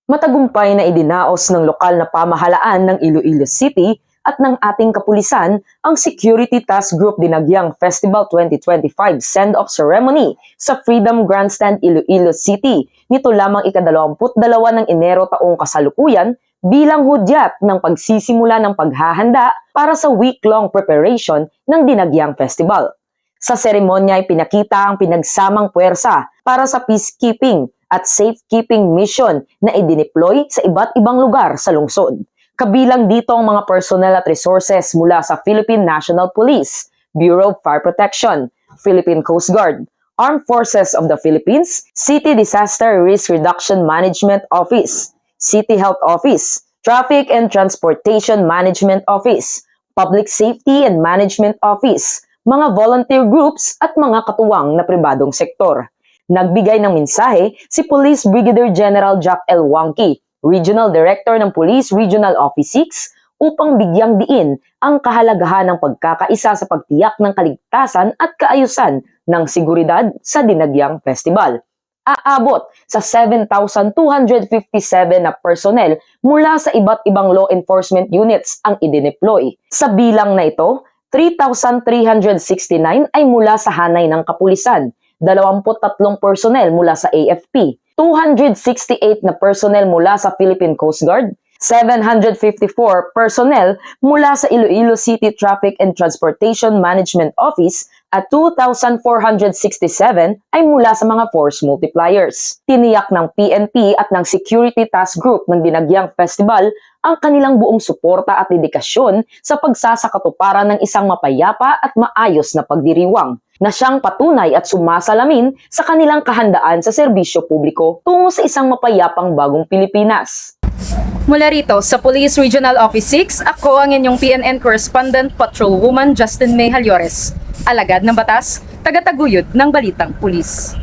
Matagumpay na idinaos ng lokal na pamahalaan ng Iloilo City at ng ating kapulisan ang Security Task Group Dinagyang Festival 2025 Send-Off Ceremony sa Freedom Grandstand, Iloilo City. Nito lamang ika-22 ng Enero taong kasalukuyan bilang hudyat ng pagsisimula ng paghahanda para sa week-long preparation ng Dinagyang Festival. Sa seremonya ay pinakita ang pinagsamang puwersa para sa peacekeeping at safekeeping mission na idineploy sa iba't ibang lugar sa lungsod. Kabilang dito ang mga personnel at resources mula sa Philippine National Police, Bureau of Fire Protection, Philippine Coast Guard, Armed Forces of the Philippines, City Disaster Risk Reduction Management Office, City Health Office, Traffic and Transportation Management Office, Public Safety and Management Office, mga volunteer groups at mga katuwang na pribadong sektor. Nagbigay ng mensahe si Police Brigadier General Jack L. Wangki, Regional Director ng Police Regional Office 6, upang bigyang diin ang kahalagahan ng pagkakaisa sa pagtiyak ng kaligtasan at kaayusan ng seguridad sa Dinagyang Festival. Aabot sa 7,257 na personnel mula sa iba't ibang law enforcement units ang idineploy. Sa bilang na ito, 3,369 ay mula sa hanay ng kapulisan, 23 personnel mula sa AFP, 268 na personnel mula sa Philippine Coast Guard, 754 personnel mula sa Iloilo City Traffic and Transportation Management Office at 2,467 ay mula sa mga force multipliers. Tiniyak ng PNP at ng Security Task Group ng Dinagyang Festival ang kanilang buong suporta at dedikasyon sa pagsasakatuparan ng isang mapayapa at maayos na pagdiriwang na siyang patunay at sumasalamin sa kanilang kahandaan sa serbisyo publiko tungo sa isang mapayapang bagong Pilipinas. Mula rito sa Police Regional Office 6, ako ang inyong PNN Correspondent Patrolwoman Justin May Halyores. Alagad ng batas, tagataguyod ng Balitang Pulis.